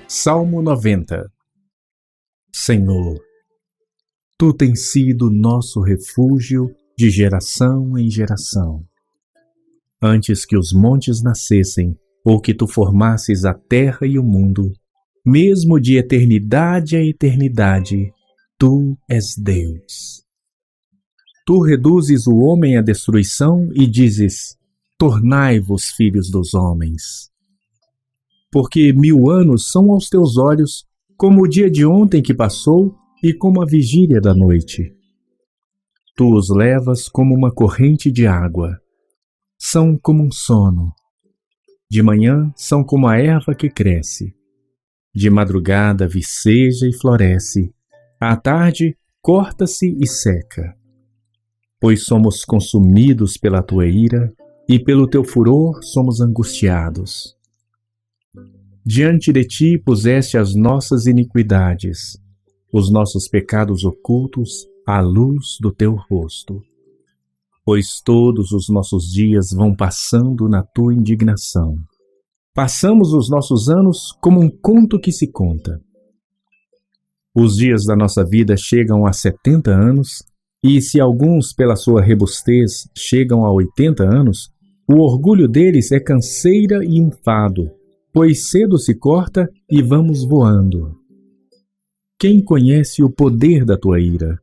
Salmo 90. Senhor, Tu tens sido nosso refúgio de geração em geração. Antes que os montes nascessem, ou que Tu formasses a terra e o mundo, mesmo de eternidade a eternidade, Tu és Deus. Tu reduzes o homem à destruição e dizes: tornai-vos filhos dos homens. Porque 1000 anos são aos teus olhos como o dia de ontem que passou e como a vigília da noite. Tu os levas como uma corrente de água. São como um sono. De manhã são como a erva que cresce. De madrugada viceja e floresce. À tarde corta-se e seca. Pois somos consumidos pela tua ira e pelo teu furor somos angustiados. Diante de ti puseste as nossas iniquidades, os nossos pecados ocultos à luz do teu rosto. Pois todos os nossos dias vão passando na tua indignação. Passamos os nossos anos como um conto que se conta. Os dias da nossa vida chegam a 70 anos, e se alguns, pela sua robustez, chegam a 80 anos, o orgulho deles é canseira e enfado, pois cedo se corta e vamos voando. Quem conhece o poder da tua ira?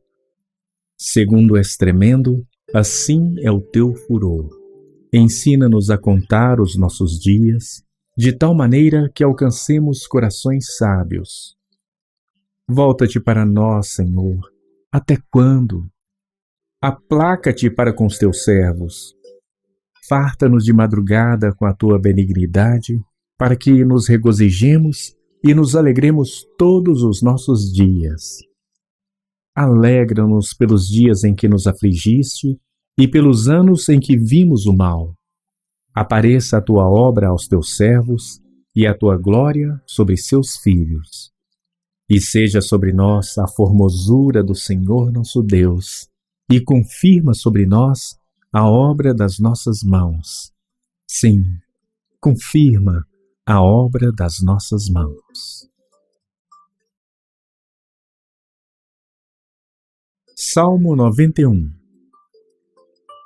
Segundo és tremendo, assim é o teu furor. Ensina-nos a contar os nossos dias, de tal maneira que alcancemos corações sábios. Volta-te para nós, Senhor. Até quando? Aplaca-te para com os teus servos. Farta-nos de madrugada com a tua benignidade, para que nos regozijemos e nos alegremos todos os nossos dias. Alegra-nos pelos dias em que nos afligiste e pelos anos em que vimos o mal. Apareça a tua obra aos teus servos e a tua glória sobre seus filhos. E seja sobre nós a formosura do Senhor nosso Deus, e confirma sobre nós a obra das nossas mãos. Sim, confirma a obra das nossas mãos. Salmo 91.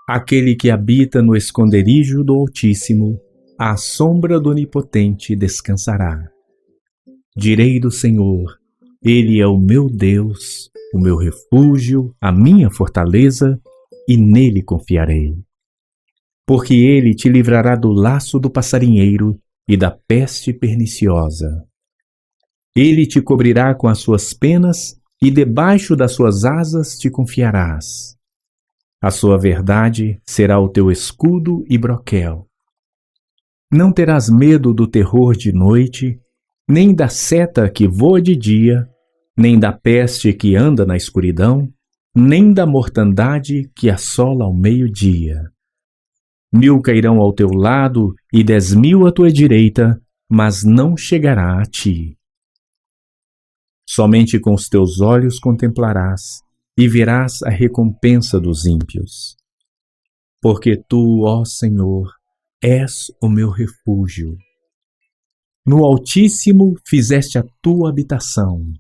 Aquele que habita no esconderijo do Altíssimo, à sombra do Onipotente descansará. Direi do Senhor: Ele é o meu Deus, o meu refúgio, a minha fortaleza, e nele confiarei. Porque ele te livrará do laço do passarinheiro e da peste perniciosa. Ele te cobrirá com as suas penas e debaixo das suas asas te confiarás. A sua verdade será o teu escudo e broquel. Não terás medo do terror de noite, nem da seta que voa de dia, nem da peste que anda na escuridão, nem da mortandade que assola ao meio-dia. 1000 cairão ao teu lado e 10.000 à tua direita, mas não chegará a ti. Somente com os teus olhos contemplarás e verás a recompensa dos ímpios. Porque tu, ó Senhor, és o meu refúgio. No Altíssimo fizeste a tua habitação.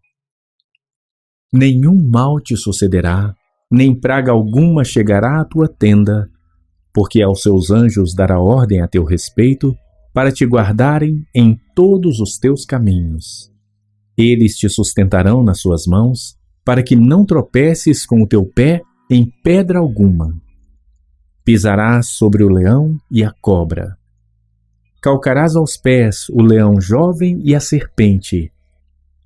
Nenhum mal te sucederá, nem praga alguma chegará à tua tenda, porque aos seus anjos dará ordem a teu respeito, para te guardarem em todos os teus caminhos. Eles te sustentarão nas suas mãos, para que não tropeces com o teu pé em pedra alguma. Pisarás sobre o leão e a cobra. Calcarás aos pés o leão jovem e a serpente.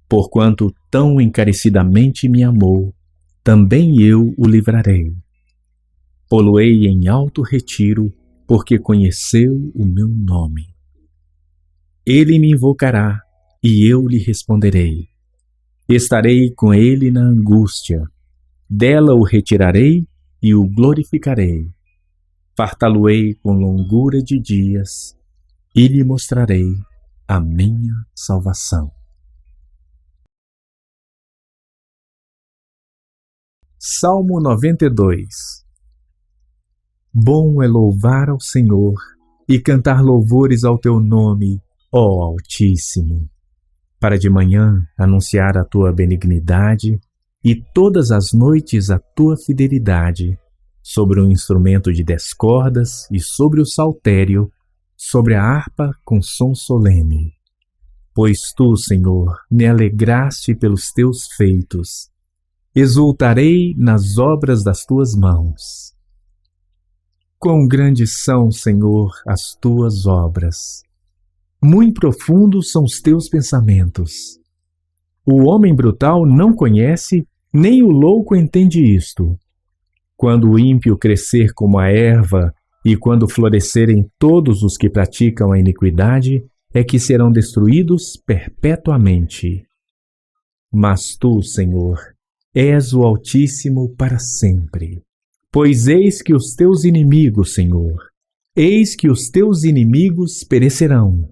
Porquanto tão encarecidamente me amou, também eu o livrarei. Pô-lo-ei em alto retiro, porque conheceu o meu nome. Ele me invocará, e eu lhe responderei. Estarei com ele na angústia. Dela o retirarei e o glorificarei. Fartá-lo-ei com longura de dias, e lhe mostrarei a minha salvação. Salmo 92. Bom é louvar ao Senhor e cantar louvores ao teu nome, ó Altíssimo. para de manhã anunciar a tua benignidade e todas as noites a tua fidelidade, sobre o instrumento de 10 cordas e sobre o saltério, sobre a harpa com som solene. Pois tu, Senhor, me alegraste pelos teus feitos, exultarei nas obras das tuas mãos. Quão grandes são, Senhor, as tuas obras! Muito profundos são os teus pensamentos. O homem brutal não conhece, nem o louco entende isto. Quando o ímpio crescer como a erva e quando florescerem todos os que praticam a iniquidade, é que serão destruídos perpetuamente. Mas tu, Senhor, és o Altíssimo para sempre. Pois eis que os teus inimigos, Senhor, eis que os teus inimigos perecerão.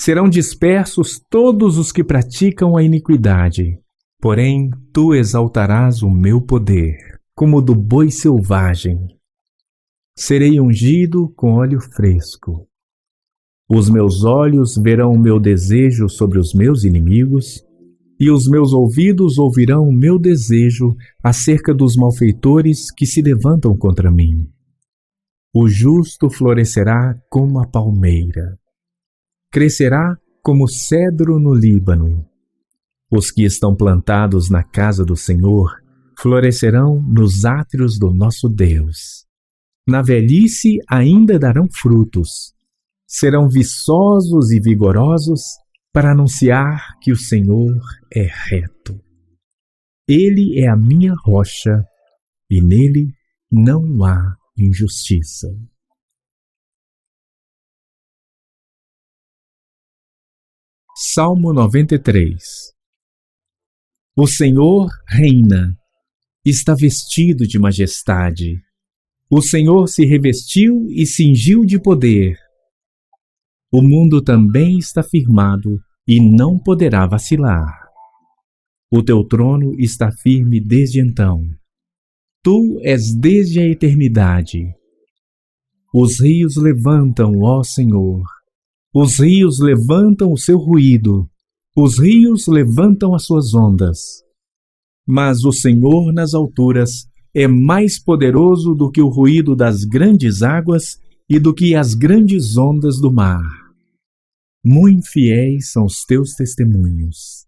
Serão dispersos todos os que praticam a iniquidade. Porém, tu exaltarás o meu poder, como o do boi selvagem. Serei ungido com óleo fresco. Os meus olhos verão o meu desejo sobre os meus inimigos, e os meus ouvidos ouvirão o meu desejo acerca dos malfeitores que se levantam contra mim. O justo florescerá como a palmeira. Crescerá como cedro no Líbano. Os que estão plantados na casa do Senhor florescerão nos átrios do nosso Deus. Na velhice ainda darão frutos. Serão viçosos e vigorosos para anunciar que o Senhor é reto. Ele é a minha rocha e nele não há injustiça. Salmo 93. O Senhor reina, está vestido de majestade. O Senhor se revestiu e cingiu de poder. O mundo também está firmado e não poderá vacilar. O teu trono está firme desde então. Tu és desde a eternidade. Os rios levantam, ó Senhor. Os rios levantam o seu ruído, os rios levantam as suas ondas. Mas o Senhor nas alturas é mais poderoso do que o ruído das grandes águas e do que as grandes ondas do mar. Muito fiéis são os teus testemunhos.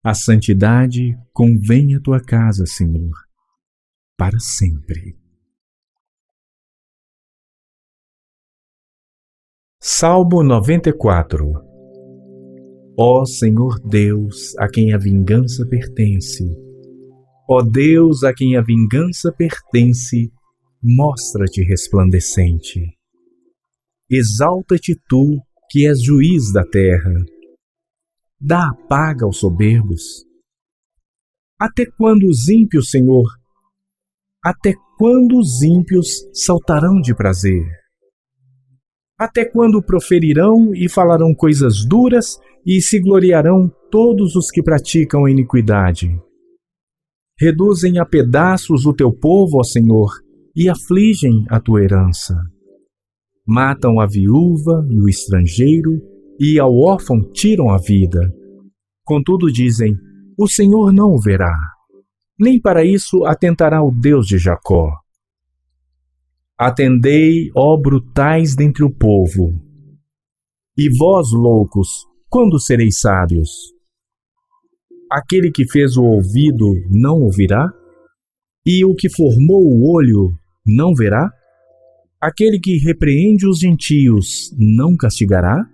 A santidade convém à tua casa, Senhor, para sempre. Salmo 94. Ó Senhor Deus, a quem a vingança pertence, ó Deus, a quem a vingança pertence, mostra-te resplandecente. Exalta-te tu, que és juiz da terra. Dá a paga aos soberbos. Até quando os ímpios, Senhor, até quando os ímpios saltarão de prazer? Até quando proferirão e falarão coisas duras e se gloriarão todos os que praticam a iniquidade? Reduzem a pedaços o teu povo, ó Senhor, e afligem a tua herança. Matam a viúva e o estrangeiro, e ao órfão tiram a vida. Contudo dizem, o Senhor não o verá, nem para isso atentará o Deus de Jacó. Atendei, ó brutais dentre o povo. E vós, loucos, quando sereis sábios? Aquele que fez o ouvido não ouvirá? E o que formou o olho não verá? Aquele que repreende os gentios não castigará?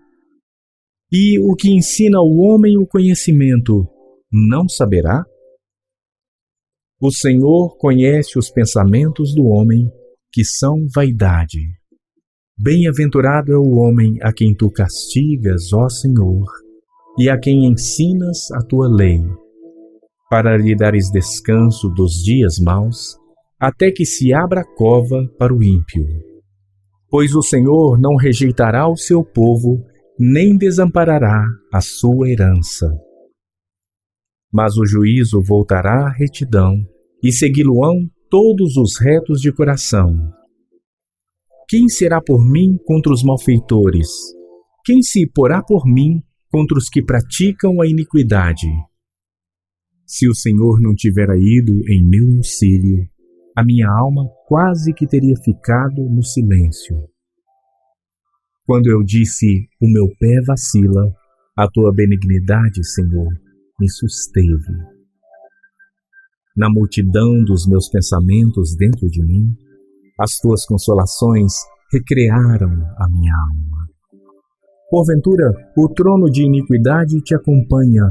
E o que ensina ao homem o conhecimento não saberá? O Senhor conhece os pensamentos do homem, que são vaidade. Bem-aventurado é o homem a quem tu castigas, ó Senhor, e a quem ensinas a tua lei, para lhe dares descanso dos dias maus, até que se abra a cova para o ímpio. Pois o Senhor não rejeitará o seu povo, nem desamparará a sua herança. Mas o juízo voltará à retidão, e segui-lo-ão todos os retos de coração. Quem será por mim contra os malfeitores? Quem se porá por mim contra os que praticam a iniquidade. Se o Senhor não tivera ido em meu auxílio, a minha alma quase que teria ficado no silêncio. Quando eu disse, o meu pé vacila, a tua benignidade, Senhor, me susteve. Na multidão dos meus pensamentos dentro de mim, as tuas consolações recrearam a minha alma. Porventura, o trono de iniquidade te acompanha,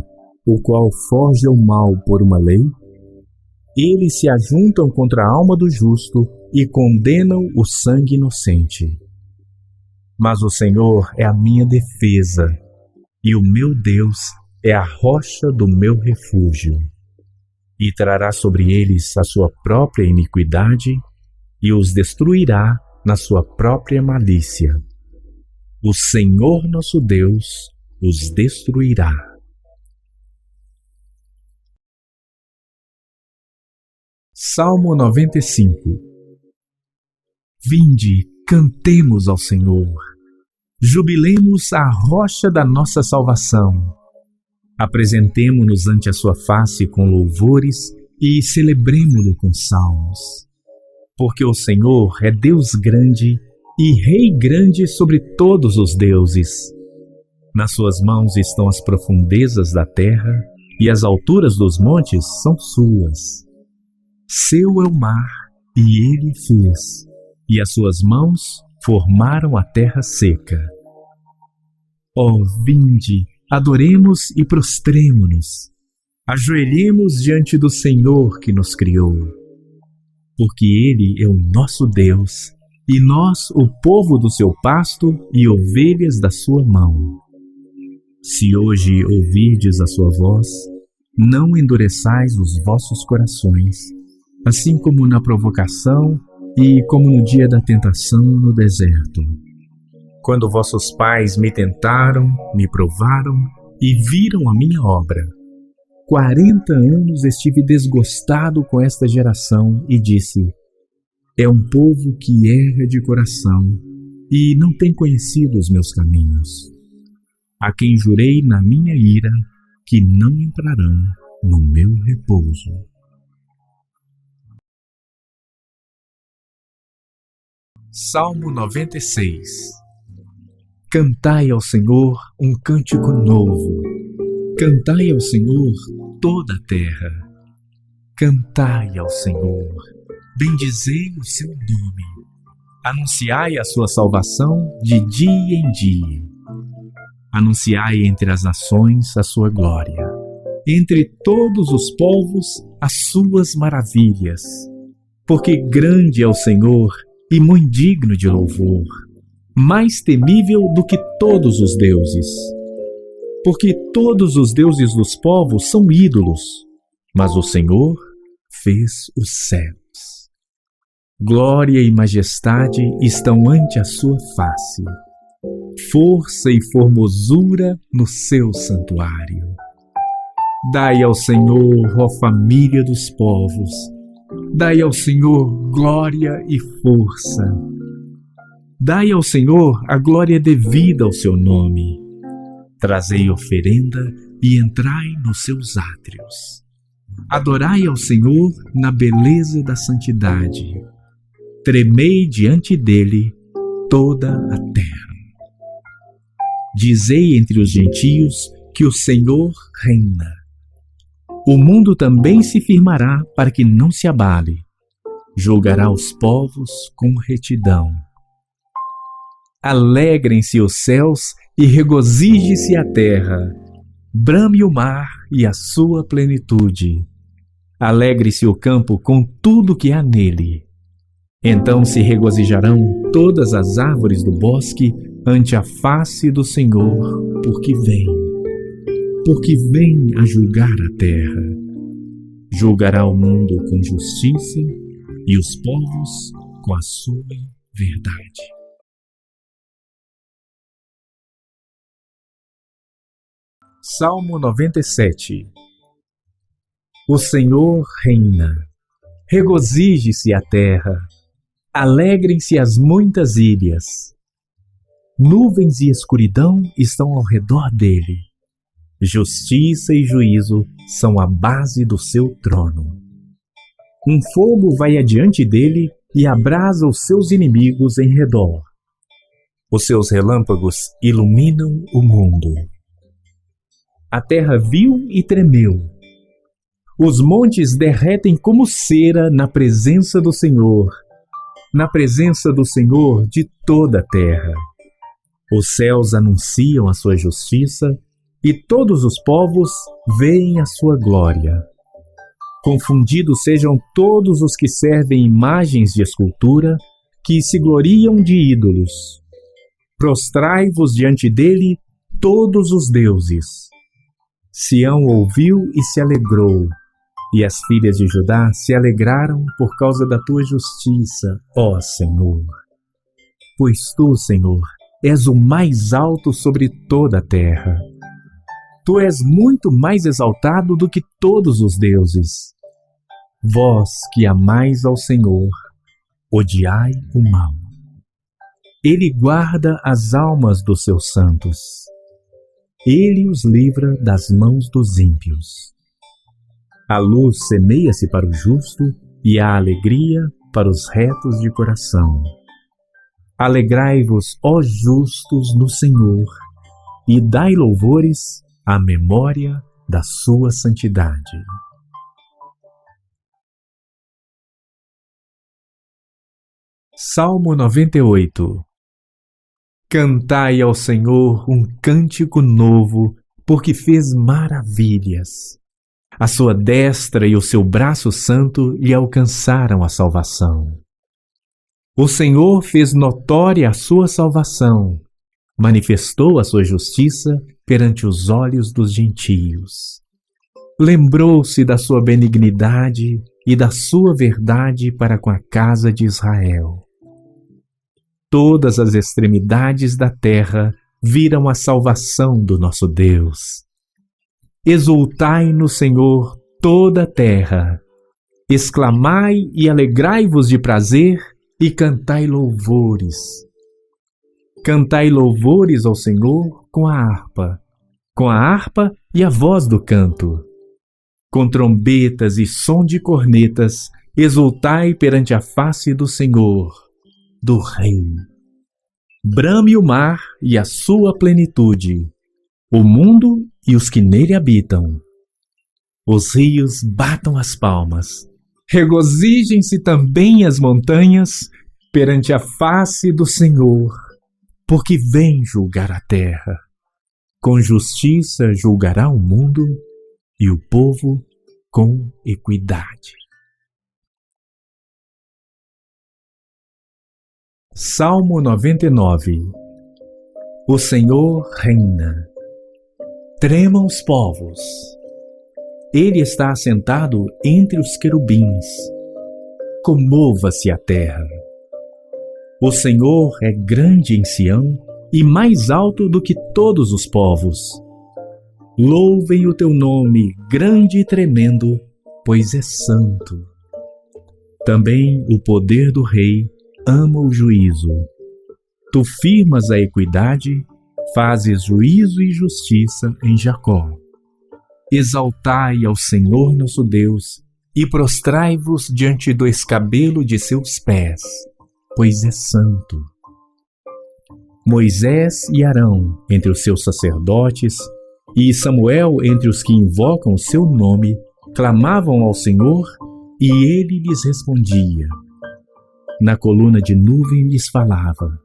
o qual forja o mal por uma lei? Eles se ajuntam contra a alma do justo e condenam o sangue inocente. Mas o Senhor é a minha defesa, e o meu Deus é a rocha do meu refúgio. E trará sobre eles a sua própria iniquidade, e os destruirá na sua própria malícia. O Senhor nosso Deus os destruirá. Salmo 95. Vinde, cantemos ao Senhor. Jubilemos a rocha da nossa salvação. Apresentemo-nos ante a sua face com louvores e celebremo-lo com salmos. Porque o Senhor é Deus grande e Rei grande sobre todos os deuses. Nas suas mãos estão as profundezas da terra, e as alturas dos montes são suas. Seu é o mar, e ele fez, e as suas mãos formaram a terra seca. Ó, vinde, adoremos e prostremo-nos. Ajoelhemos diante do Senhor que nos criou. Porque Ele é o nosso Deus, e nós o povo do seu pasto e ovelhas da sua mão. Se hoje ouvirdes a sua voz, não endureçais os vossos corações, assim como na provocação e como no dia da tentação no deserto. Quando vossos pais me tentaram, me provaram e viram a minha obra. 40 anos estive desgostado com esta geração e disse: é um povo que erra de coração e não tem conhecido os meus caminhos. A quem jurei na minha ira que não entrarão no meu repouso. Salmo 96. Cantai ao Senhor um cântico novo. Cantai ao Senhor toda a terra. Cantai ao Senhor. Bendizei o seu nome. Anunciai a sua salvação de dia em dia. Anunciai entre as nações a sua glória. Entre todos os povos as suas maravilhas. Porque grande é o Senhor e muito digno de louvor, mais temível do que todos os deuses. Porque todos os deuses dos povos são ídolos, mas o Senhor fez os céus. Glória e majestade estão ante a sua face, força e formosura no seu santuário. Dai ao Senhor, ó família dos povos, dai ao Senhor glória e força. Dai ao Senhor a glória devida ao seu nome. Trazei oferenda e entrai nos seus átrios. Adorai ao Senhor na beleza da santidade. Tremei diante dele toda a terra. Dizei entre os gentios que o Senhor reina. O mundo também se firmará para que não se abale. Julgará os povos com retidão. Alegrem-se os céus e regozije-se a terra. Brame o mar e a sua plenitude. Alegre-se o campo com tudo que há nele. Então se regozijarão todas as árvores do bosque ante a face do Senhor, porque vem a julgar a terra. Julgará o mundo com justiça e os povos com a sua verdade. Salmo 97. O Senhor reina. Regozije-se a terra. Alegrem-se as muitas ilhas. Nuvens e escuridão estão ao redor dele. Justiça e juízo são a base do seu trono. Um fogo vai adiante dele e abrasa os seus inimigos em redor. Os seus relâmpagos iluminam o mundo. A terra viu e tremeu. Os montes derretem como cera na presença do Senhor de toda a terra. Os céus anunciam a sua justiça e todos os povos veem a sua glória. Confundidos sejam todos os que servem imagens de escultura, que se gloriam de ídolos. Prostrai-vos diante dele todos os deuses. Sião ouviu e se alegrou, e as filhas de Judá se alegraram por causa da tua justiça, ó Senhor. Pois tu, Senhor, és o mais alto sobre toda a terra. Tu és muito mais exaltado do que todos os deuses. Vós que amais ao Senhor, odiai o mal. Ele guarda as almas dos seus santos. Ele os livra das mãos dos ímpios. A luz semeia-se para o justo e a alegria para os retos de coração. Alegrai-vos, ó justos, no Senhor, e dai louvores à memória da sua santidade. Salmo 98. Cantai ao Senhor um cântico novo, porque fez maravilhas. A sua destra e o seu braço santo lhe alcançaram a salvação. O Senhor fez notória a sua salvação, manifestou a sua justiça perante os olhos dos gentios. Lembrou-se da sua benignidade e da sua verdade para com a casa de Israel. Todas as extremidades da terra viram a salvação do nosso Deus. Exultai no Senhor toda a terra. Exclamai e alegrai-vos de prazer e cantai louvores. Cantai louvores ao Senhor com a harpa e a voz do canto. Com trombetas e som de cornetas, exultai perante a face do Senhor, do Rei. Brame o mar e a sua plenitude, o mundo e os que nele habitam. Os rios batam as palmas, regozijem-se também as montanhas perante a face do Senhor, porque vem julgar a terra. Com justiça julgará o mundo e o povo com equidade. Salmo 99. O Senhor reina. Tremam os povos. Ele está assentado entre os querubins. Comova-se a terra. O Senhor é grande em Sião e mais alto do que todos os povos. Louvem o teu nome, grande e tremendo, pois é santo. Também o poder do Rei ama o juízo. Tu firmas a equidade, fazes juízo e justiça em Jacó. Exaltai ao Senhor nosso Deus e prostrai-vos diante do escabelo de seus pés, pois é santo. Moisés e Arão entre os seus sacerdotes e Samuel entre os que invocam o seu nome clamavam ao Senhor e ele lhes respondia. Na coluna de nuvem lhes falava.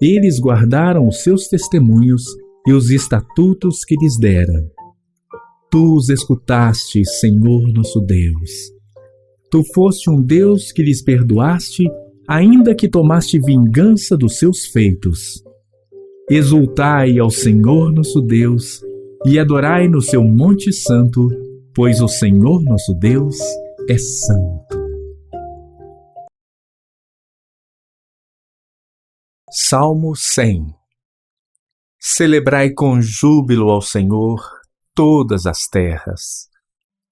Eles guardaram os seus testemunhos e os estatutos que lhes dera. Tu os escutaste, Senhor nosso Deus. Tu foste um Deus que lhes perdoaste, ainda que tomaste vingança dos seus feitos. Exultai ao Senhor nosso Deus e adorai no seu monte santo, pois o Senhor nosso Deus é santo. Salmo 100. Celebrai com júbilo ao Senhor todas as terras.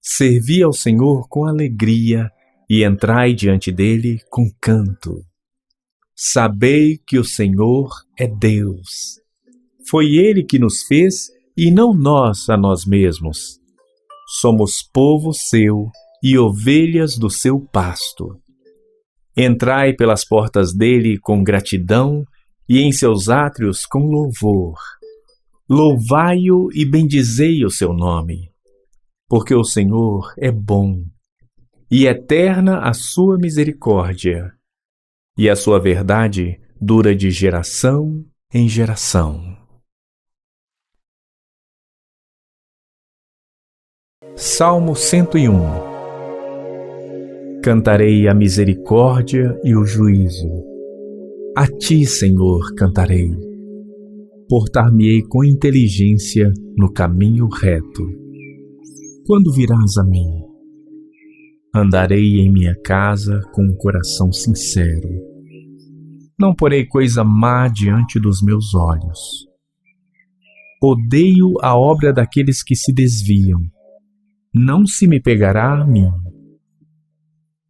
Servi ao Senhor com alegria e entrai diante dele com canto. Sabei que o Senhor é Deus. Foi ele que nos fez e não nós a nós mesmos. Somos povo seu e ovelhas do seu pasto. Entrai pelas portas dele com gratidão e em seus átrios com louvor. Louvai-o e bendizei o seu nome, porque o Senhor é bom, e eterna a sua misericórdia, e a sua verdade dura de geração em geração. Salmo 101. Cantarei a misericórdia e o juízo. A ti, Senhor, cantarei. Portar-me-ei com inteligência no caminho reto. Quando virás a mim? Andarei em minha casa com um coração sincero. Não porei coisa má diante dos meus olhos. Odeio a obra daqueles que se desviam. Não se me pegará a mim.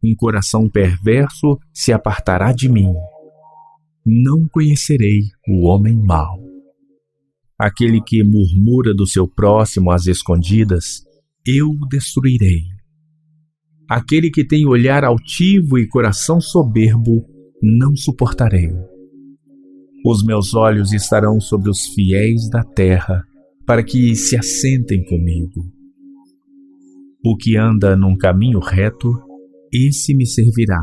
Um coração perverso se apartará de mim. Não conhecerei o homem mau. Aquele que murmura do seu próximo às escondidas, eu o destruirei. Aquele que tem olhar altivo e coração soberbo, não suportarei. Os meus olhos estarão sobre os fiéis da terra, para que se assentem comigo. O que anda num caminho reto, esse me servirá.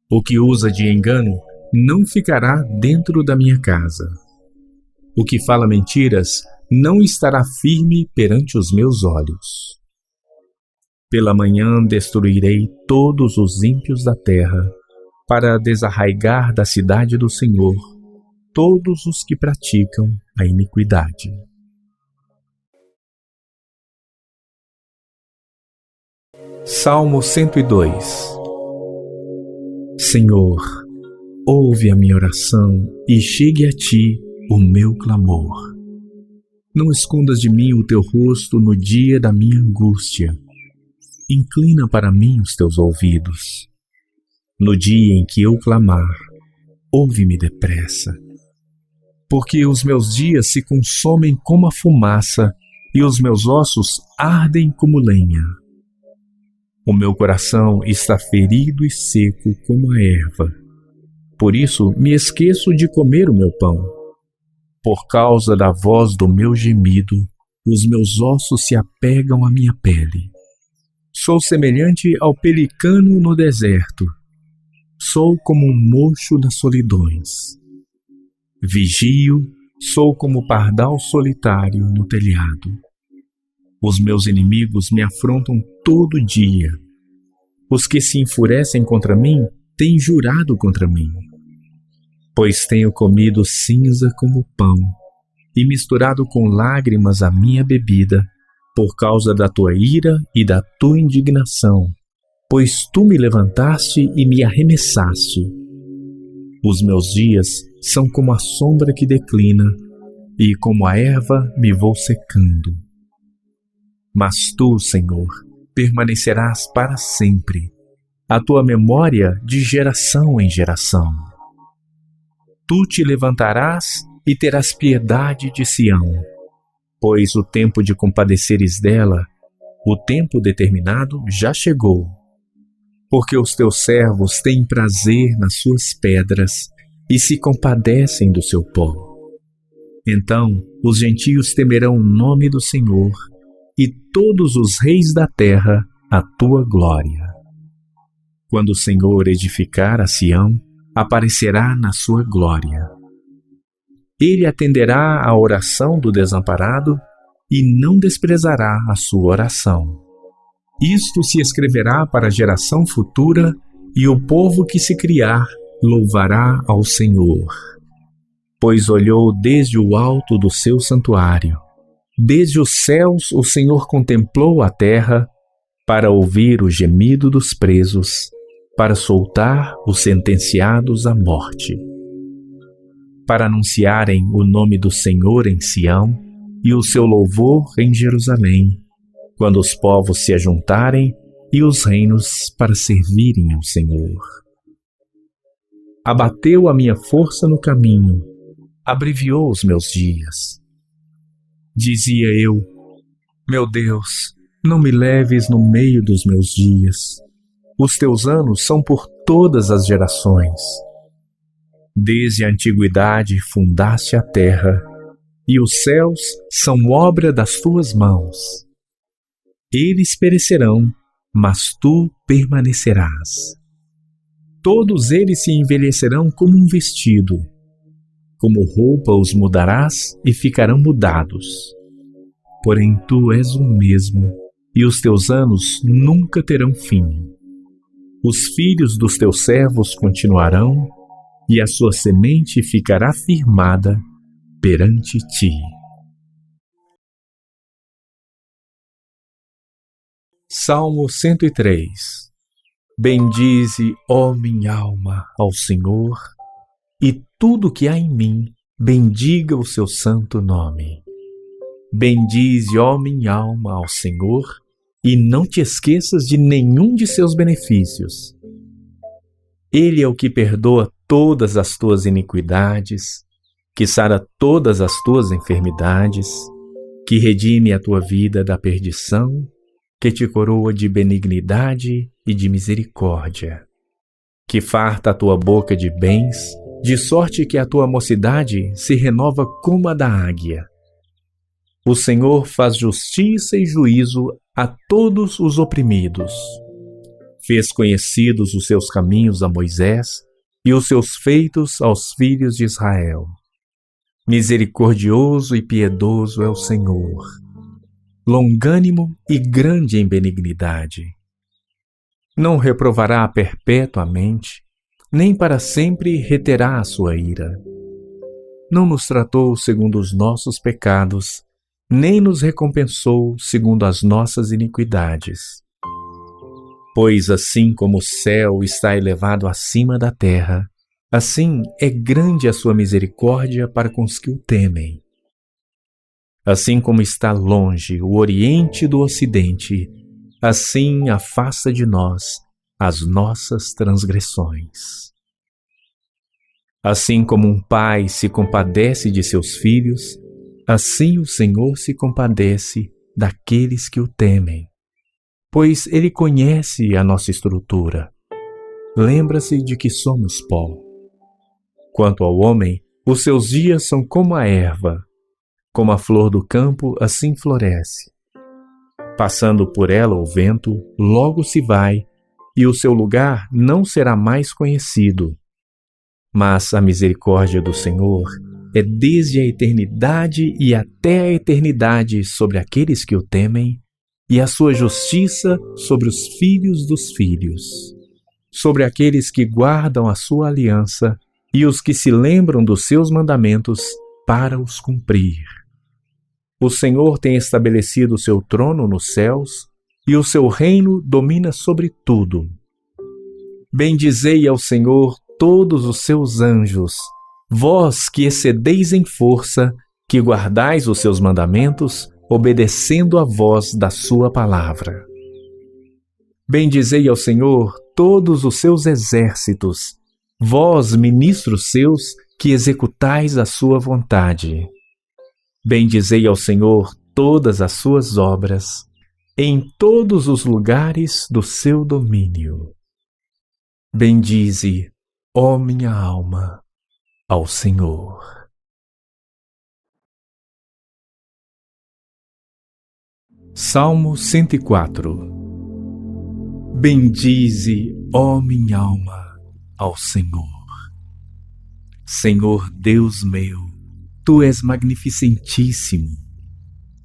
O que usa de engano não ficará dentro da minha casa. O que fala mentiras não estará firme perante os meus olhos. Pela manhã destruirei todos os ímpios da terra, para desarraigar da cidade do Senhor todos os que praticam a iniquidade. Salmo 102. Senhor, ouve a minha oração e chegue a ti o meu clamor. Não escondas de mim o teu rosto no dia da minha angústia. Inclina para mim os teus ouvidos. No dia em que eu clamar, ouve-me depressa. Porque os meus dias se consomem como a fumaça e os meus ossos ardem como lenha. O meu coração está ferido e seco como a erva. Por isso me esqueço de comer o meu pão. Por causa da voz do meu gemido, os meus ossos se apegam à minha pele. Sou semelhante ao pelicano no deserto. Sou como um mocho das solidões. Vigio, sou como o pardal solitário no telhado. Os meus inimigos me afrontam todo dia. Os que se enfurecem contra mim têm jurado contra mim. Pois tenho comido cinza como pão e misturado com lágrimas a minha bebida, por causa da tua ira e da tua indignação, pois tu me levantaste e me arremessaste. Os meus dias são como a sombra que declina, e como a erva me vou secando. Mas tu, Senhor, permanecerás para sempre, a tua memória de geração em geração. Tu te levantarás e terás piedade de Sião, pois o tempo de compadeceres dela, o tempo determinado já chegou. Porque os teus servos têm prazer nas suas pedras e se compadecem do seu pó. Então os gentios temerão o nome do Senhor, e todos os reis da terra a tua glória. Quando o Senhor edificar a Sião, aparecerá na sua glória. Ele atenderá à oração do desamparado e não desprezará a sua oração. Isto se escreverá para a geração futura, e o povo que se criar louvará ao Senhor. Pois olhou desde o alto do seu santuário. Desde os céus o Senhor contemplou a terra, para ouvir o gemido dos presos, para soltar os sentenciados à morte. Para anunciarem o nome do Senhor em Sião e o seu louvor em Jerusalém, quando os povos se ajuntarem e os reinos para servirem ao Senhor. Abateu a minha força no caminho, abreviou os meus dias. Dizia eu: meu Deus, não me leves no meio dos meus dias. Os teus anos são por todas as gerações. Desde a antiguidade fundaste a terra, e os céus são obra das tuas mãos. Eles perecerão, mas tu permanecerás. Todos eles se envelhecerão como um vestido. Como roupa os mudarás e ficarão mudados. Porém tu és o mesmo, e os teus anos nunca terão fim. Os filhos dos teus servos continuarão, e a sua semente ficará firmada perante ti. Salmo 103. Bendize, ó minha alma, ao Senhor, e tudo que há em mim, bendiga o seu santo nome. Bendize, ó minha alma, ao Senhor, e não te esqueças de nenhum de seus benefícios. Ele é o que perdoa todas as tuas iniquidades, que sara todas as tuas enfermidades, que redime a tua vida da perdição, que te coroa de benignidade e de misericórdia, que farta a tua boca de bens, de sorte que a tua mocidade se renova como a da águia. O Senhor faz justiça e juízo a todos os oprimidos. Fez conhecidos os seus caminhos a Moisés e os seus feitos aos filhos de Israel. Misericordioso e piedoso é o Senhor, longânimo e grande em benignidade. Não reprovará perpetuamente, nem para sempre reterá a sua ira. Não nos tratou segundo os nossos pecados, nem nos recompensou segundo as nossas iniquidades. Pois assim como o céu está elevado acima da terra, assim é grande a sua misericórdia para com os que o temem. Assim como está longe o Oriente do Ocidente, assim afasta de nós as nossas transgressões. Assim como um pai se compadece de seus filhos, assim o Senhor se compadece daqueles que o temem, pois Ele conhece a nossa estrutura. Lembra-se de que somos pó. Quanto ao homem, os seus dias são como a erva, como a flor do campo, assim floresce. Passando por ela o vento, logo se vai, e o seu lugar não será mais conhecido. Mas a misericórdia do Senhor é desde a eternidade e até a eternidade sobre aqueles que o temem, e a sua justiça sobre os filhos dos filhos, sobre aqueles que guardam a sua aliança e os que se lembram dos seus mandamentos para os cumprir. O Senhor tem estabelecido o seu trono nos céus, e o seu reino domina sobre tudo. Bendizei ao Senhor todos os seus anjos, vós que excedeis em força, que guardais os seus mandamentos, obedecendo à voz da sua palavra. Bendizei ao Senhor todos os seus exércitos, vós, ministros seus, que executais a sua vontade. Bendizei ao Senhor todas as suas obras, em todos os lugares do seu domínio. Bendize, ó minha alma, ao Senhor. Salmo 104. Bendize, ó minha alma, ao Senhor. Senhor Deus meu, Tu és magnificentíssimo.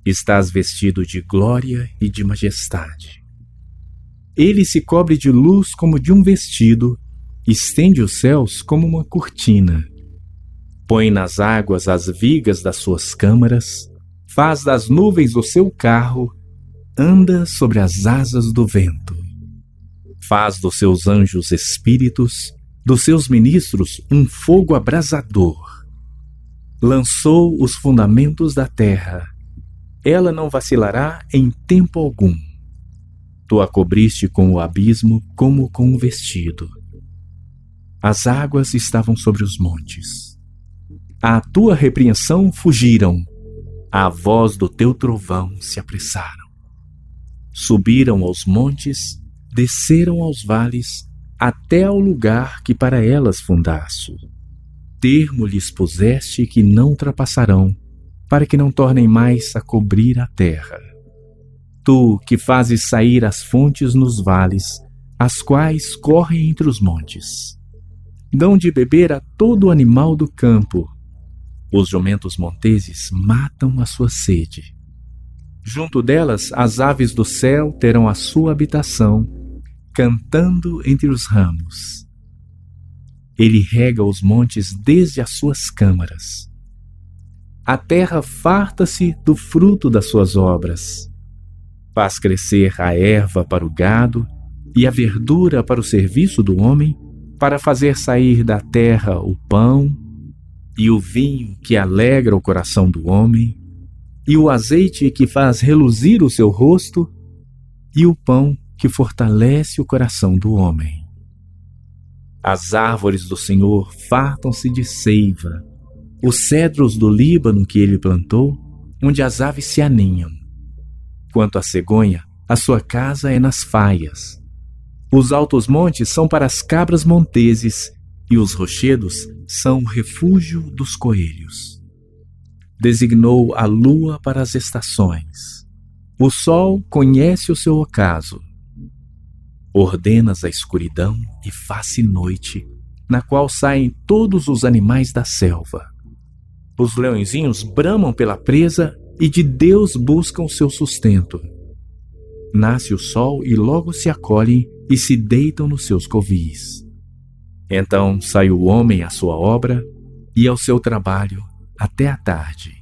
Estás vestido de glória e de majestade. Ele se cobre de luz como de um vestido, estende os céus como uma cortina. Põe nas águas as vigas das suas câmaras, faz das nuvens o seu carro, anda sobre as asas do vento. Faz dos seus anjos espíritos, dos seus ministros um fogo abrasador. Lançou os fundamentos da terra, ela não vacilará em tempo algum. Tu a cobriste com o abismo como com um vestido. As águas estavam sobre os montes. À tua repreensão fugiram, À voz do teu trovão se apressaram. Subiram aos montes, desceram aos vales, até ao lugar que para elas fundaste. Termo lhes puseste que não ultrapassarão, para que não tornem mais a cobrir a terra. Tu que fazes sair as fontes nos vales, as quais correm entre os montes. Dão de beber a todo animal do campo. Os jumentos monteses matam a sua sede. Junto delas, as aves do céu terão a sua habitação, cantando entre os ramos. Ele rega os montes desde as suas câmaras. A terra farta-se do fruto das suas obras. Faz crescer a erva para o gado e a verdura para o serviço do homem, para fazer sair da terra o pão e o vinho que alegra o coração do homem, e o azeite que faz reluzir o seu rosto, e o pão que fortalece o coração do homem. As árvores do Senhor fartam-se de seiva, os cedros do Líbano que ele plantou, onde as aves se aninham. Quanto à cegonha, a sua casa é nas faias. Os altos montes são para as cabras monteses, e os rochedos são o refúgio dos coelhos. Designou a lua para as estações. O sol conhece o seu ocaso. Ordenas a escuridão e faz-se noite, na qual saem todos os animais da selva. Os leõezinhos bramam pela presa e de Deus buscam o seu sustento. Nasce o sol e logo se acolhem e se deitam nos seus covis. Então sai o homem à sua obra e ao seu trabalho até a tarde.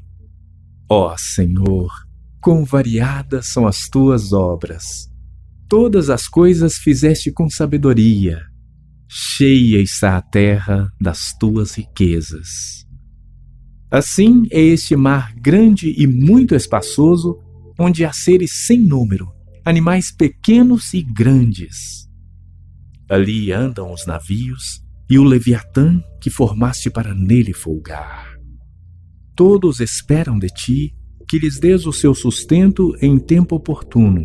Ó Senhor, quão variadas são as tuas obras! Todas as coisas fizeste com sabedoria. Cheia está a terra das tuas riquezas. Assim é este mar grande e muito espaçoso, onde há seres sem número, animais pequenos e grandes. Ali andam os navios e o Leviatã que formaste para nele folgar. Todos esperam de ti que lhes dês o seu sustento em tempo oportuno.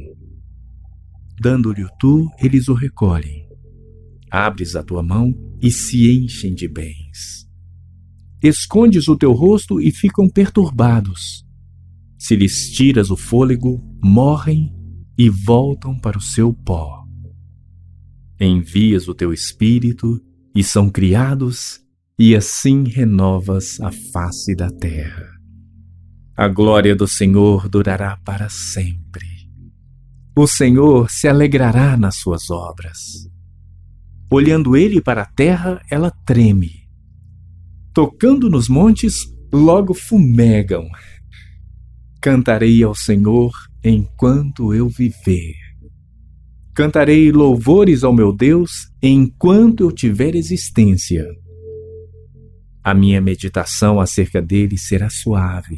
Dando-lhe tu, eles o recolhem. Abres a tua mão e se enchem de bens. Escondes o teu rosto e ficam perturbados. Se lhes tiras o fôlego, morrem e voltam para o seu pó. Envias o teu espírito e são criados, e assim renovas a face da terra. A glória do Senhor durará para sempre. O Senhor se alegrará nas suas obras. Olhando ele para a terra, ela treme. Tocando nos montes, logo fumegam. Cantarei ao Senhor enquanto eu viver. Cantarei louvores ao meu Deus enquanto eu tiver existência. A minha meditação acerca dele será suave.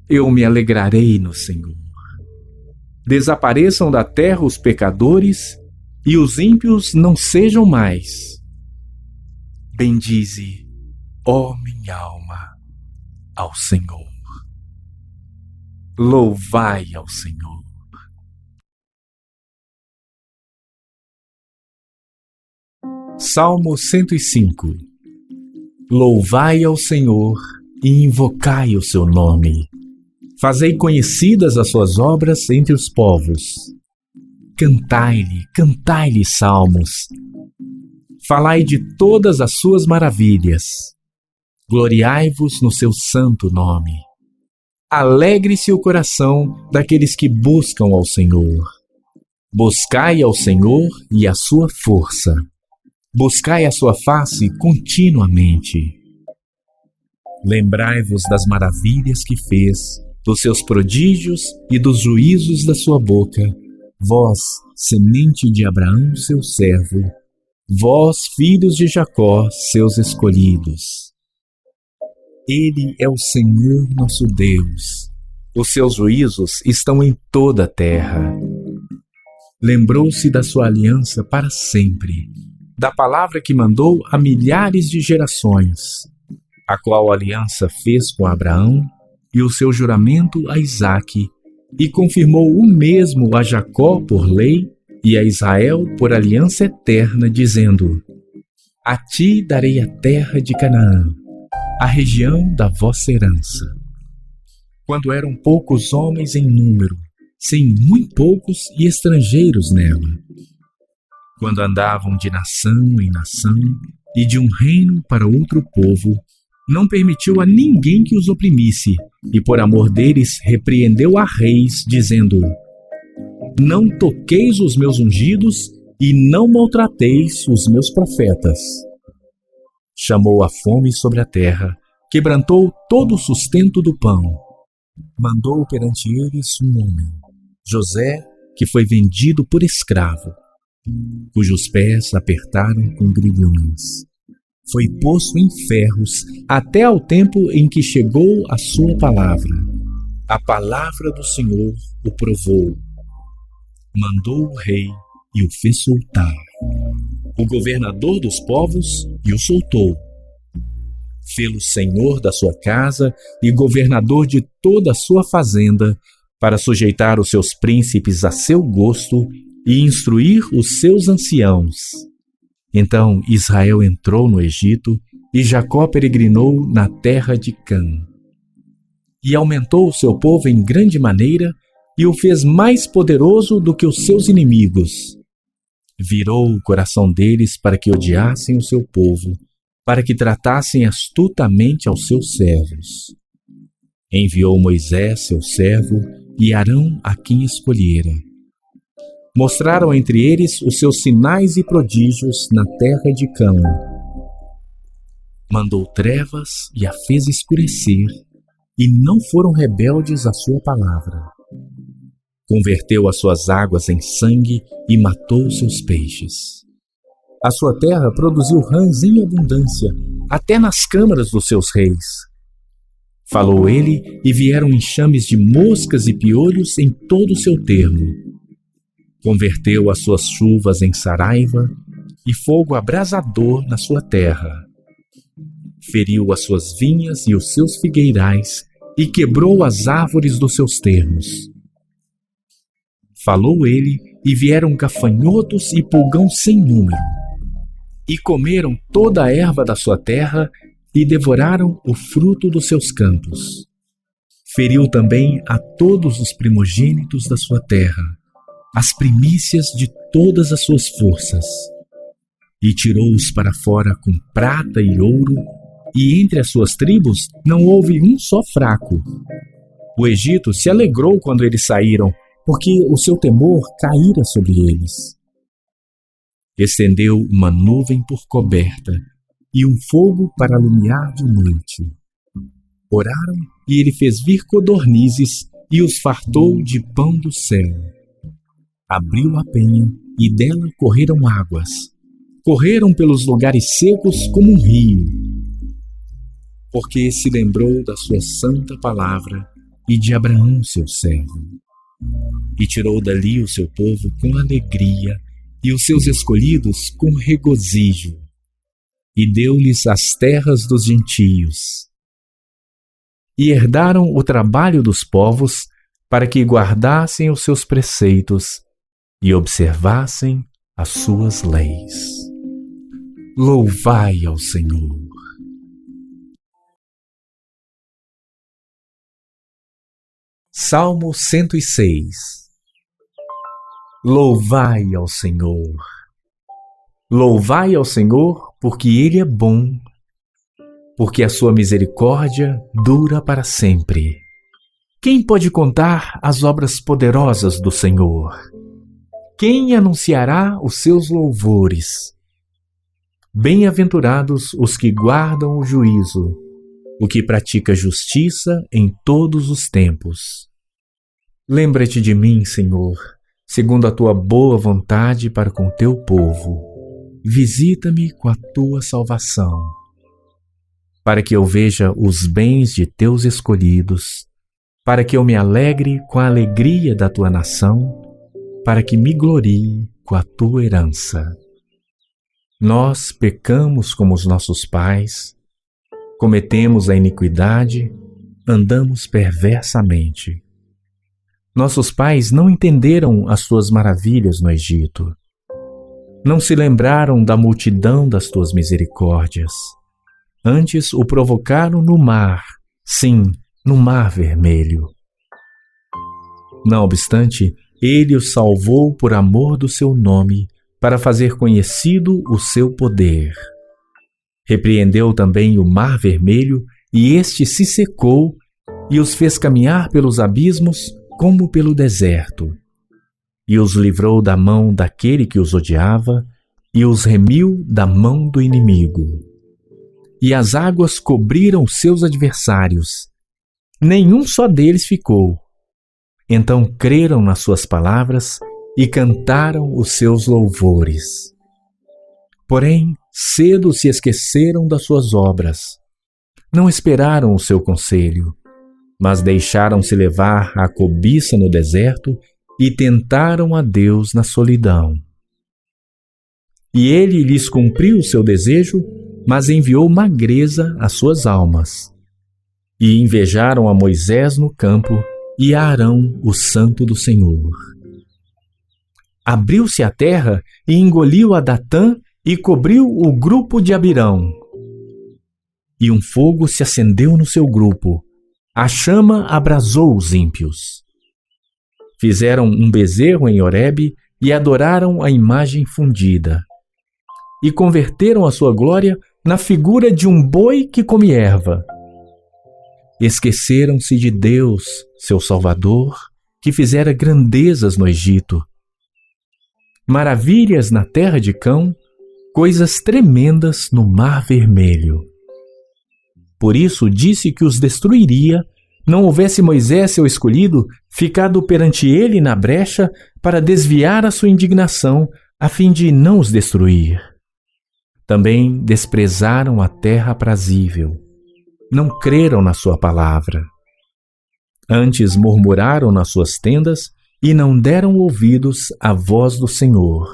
Eu me alegrarei no Senhor. Desapareçam da terra os pecadores e os ímpios não sejam mais. Bendize, ó minha alma, ao Senhor. Louvai ao Senhor. Salmo 105. Louvai ao Senhor e invocai o seu nome. Fazei conhecidas as suas obras entre os povos. Cantai-lhe, cantai-lhe salmos. Falai de todas as suas maravilhas. Gloriai-vos no seu santo nome. Alegre-se o coração daqueles que buscam ao Senhor. Buscai ao Senhor e a sua força. Buscai a sua face continuamente. Lembrai-vos das maravilhas que fez, dos seus prodígios e dos juízos da sua boca, vós, semente de Abraão, seu servo, vós, filhos de Jacó, seus escolhidos. Ele é o Senhor nosso Deus. Os seus juízos estão em toda a terra. Lembrou-se da sua aliança para sempre, da palavra que mandou a milhares de gerações, a qual aliança fez com Abraão, e o seu juramento a Isaque, e confirmou o mesmo a Jacó por lei e a Israel por aliança eterna, dizendo: a ti darei a terra de Canaã, a região da vossa herança. Quando eram poucos homens em número, sim, muito poucos e estrangeiros nela. Quando andavam de nação em nação e de um reino para outro povo, não permitiu a ninguém que os oprimisse, e por amor deles repreendeu a reis, dizendo: não toqueis os meus ungidos e não maltrateis os meus profetas. Chamou a fome sobre a terra, quebrantou todo o sustento do pão. Mandou perante eles um homem, José, que foi vendido por escravo, cujos pés apertaram com grilhões. Foi posto em ferros até ao tempo em que chegou a sua palavra. A palavra do Senhor o provou. Mandou o rei e o fez soltar, o governador dos povos e o soltou. Fê-lo senhor da sua casa e governador de toda a sua fazenda, para sujeitar os seus príncipes a seu gosto e instruir os seus anciãos. Então Israel entrou no Egito e Jacó peregrinou na terra de Cã. E aumentou o seu povo em grande maneira e o fez mais poderoso do que os seus inimigos. Virou o coração deles para que odiassem o seu povo, para que tratassem astutamente aos seus servos. Enviou Moisés, seu servo, e Arão, a quem escolhera. Mostraram entre eles os seus sinais e prodígios na terra de Cã. Mandou trevas e a fez escurecer, e não foram rebeldes à sua palavra. Converteu as suas águas em sangue e matou os seus peixes. A sua terra produziu rãs em abundância, até nas câmaras dos seus reis. Falou ele, e vieram enxames de moscas e piolhos em todo o seu termo. Converteu as suas chuvas em saraiva e fogo abrasador na sua terra. Feriu as suas vinhas e os seus figueirais e quebrou as árvores dos seus termos. Falou ele, e vieram gafanhotos e pulgão sem número, e comeram toda a erva da sua terra e devoraram o fruto dos seus campos. Feriu também a todos os primogênitos da sua terra, as primícias de todas as suas forças, e tirou-os para fora com prata e ouro, e entre as suas tribos não houve um só fraco. O Egito se alegrou quando eles saíram, porque o seu temor caíra sobre eles. Estendeu uma nuvem por coberta e um fogo para alumiar de noite. Oraram, e ele fez vir codornizes e os fartou de pão do céu. Abriu a penha e dela correram águas. Correram pelos lugares secos como um rio. Porque se lembrou da sua santa palavra e de Abraão, seu servo. E tirou dali o seu povo com alegria e os seus escolhidos com regozijo. E deu-lhes as terras dos gentios. E herdaram o trabalho dos povos, para que guardassem os seus preceitos e observassem as suas leis. Louvai ao Senhor. Salmo 106. Louvai ao Senhor. Louvai ao Senhor, porque Ele é bom, porque a sua misericórdia dura para sempre. Quem pode contar as obras poderosas do Senhor? Quem anunciará os seus louvores? Bem-aventurados os que guardam o juízo, o que pratica justiça em todos os tempos. Lembra-te de mim, Senhor, segundo a tua boa vontade para com teu povo. Visita-me com a tua salvação, para que eu veja os bens de teus escolhidos, para que eu me alegre com a alegria da tua nação, para que me glorie com a tua herança. Nós pecamos como os nossos pais, cometemos a iniquidade andamos perversamente. Nossos pais não entenderam as tuas maravilhas no Egito. Não se lembraram da multidão das tuas misericórdias. Antes o provocaram no mar, sim, no Mar Vermelho. Não obstante, ele os salvou por amor do seu nome, para fazer conhecido o seu poder. Repreendeu também o Mar Vermelho, e este se secou, e os fez caminhar pelos abismos como pelo deserto. E os livrou da mão daquele que os odiava, e os remiu da mão do inimigo. E as águas cobriram seus adversários. Nenhum só deles ficou. Então creram nas suas palavras e cantaram os seus louvores. Porém, cedo se esqueceram das suas obras. Não esperaram o seu conselho, mas deixaram-se levar à cobiça no deserto e tentaram a Deus na solidão. E ele lhes cumpriu o seu desejo, mas enviou magreza às suas almas. E invejaram a Moisés no campo e a Arão, o santo do Senhor. Abriu-se a terra e engoliu a Datã e cobriu o grupo de Abirão. E um fogo se acendeu no seu grupo. A chama abrasou os ímpios. Fizeram um bezerro em Horebe e adoraram a imagem fundida. E converteram a sua glória na figura de um boi que come erva. Esqueceram-se de Deus, seu Salvador, que fizera grandezas no Egito, maravilhas na terra de Cão, coisas tremendas no Mar Vermelho. Por isso disse que os destruiria, não houvesse Moisés, seu escolhido, ficado perante ele na brecha para desviar a sua indignação, a fim de não os destruir. Também desprezaram a terra aprazível. Não creram na sua palavra. Antes murmuraram nas suas tendas e não deram ouvidos à voz do Senhor.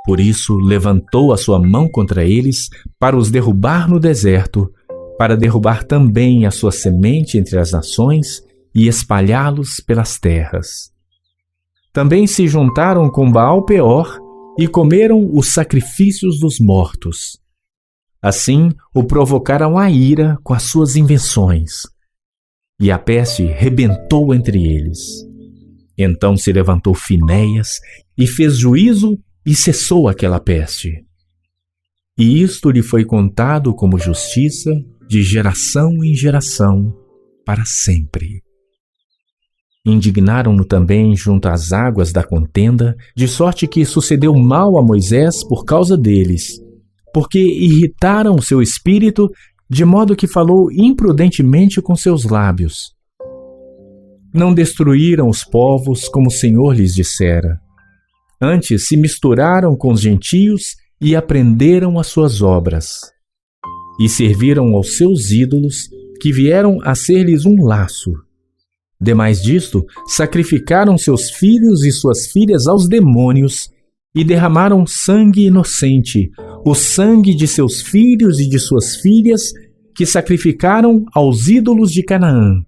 Por isso levantou a sua mão contra eles para os derrubar no deserto, para derrubar também a sua semente entre as nações e espalhá-los pelas terras. Também se juntaram com Baal-Peor e comeram os sacrifícios dos mortos. Assim o provocaram a ira com as suas invenções. E a peste rebentou entre eles. Então se levantou Finéias e fez juízo e cessou aquela peste. E isto lhe foi contado como justiça de geração em geração, para sempre. Indignaram-no também junto às águas da contenda, de sorte que sucedeu mal a Moisés por causa deles, porque irritaram o seu espírito, de modo que falou imprudentemente com seus lábios. Não destruíram os povos como o Senhor lhes dissera. Antes se misturaram com os gentios e aprenderam as suas obras. E serviram aos seus ídolos, que vieram a ser-lhes um laço. Demais disto, sacrificaram seus filhos e suas filhas aos demônios e derramaram sangue inocente, o sangue de seus filhos e de suas filhas, que sacrificaram aos ídolos de Canaã.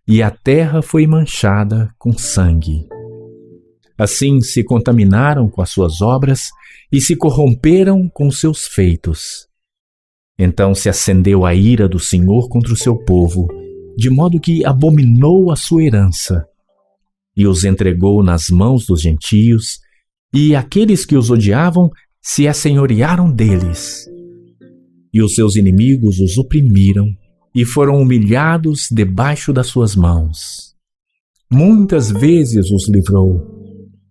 E a terra foi manchada com sangue. Assim se contaminaram com as suas obras e se corromperam com seus feitos. Então se acendeu a ira do Senhor contra o seu povo, de modo que abominou a sua herança, e os entregou nas mãos dos gentios, e aqueles que os odiavam se assenhorearam deles. E os seus inimigos os oprimiram, e foram humilhados debaixo das suas mãos. Muitas vezes os livrou,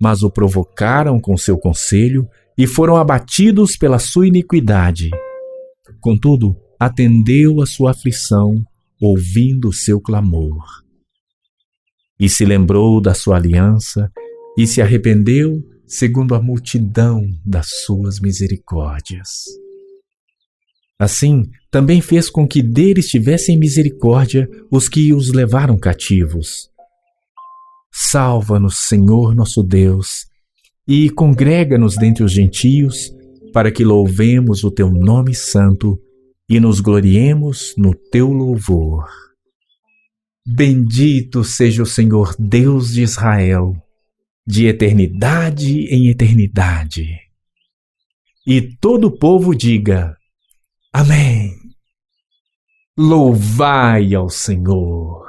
mas o provocaram com seu conselho, e foram abatidos pela sua iniquidade. Contudo, atendeu a sua aflição, ouvindo o seu clamor. E se lembrou da sua aliança, e se arrependeu segundo a multidão das suas misericórdias. Assim, também fez com que deles tivessem misericórdia os que os levaram cativos. Salva-nos, Senhor nosso Deus, e congrega-nos dentre os gentios, para que louvemos o teu nome santo e nos gloriemos no teu louvor. Bendito seja o Senhor Deus de Israel, de eternidade em eternidade. E todo o povo diga: Amém. Louvai ao Senhor.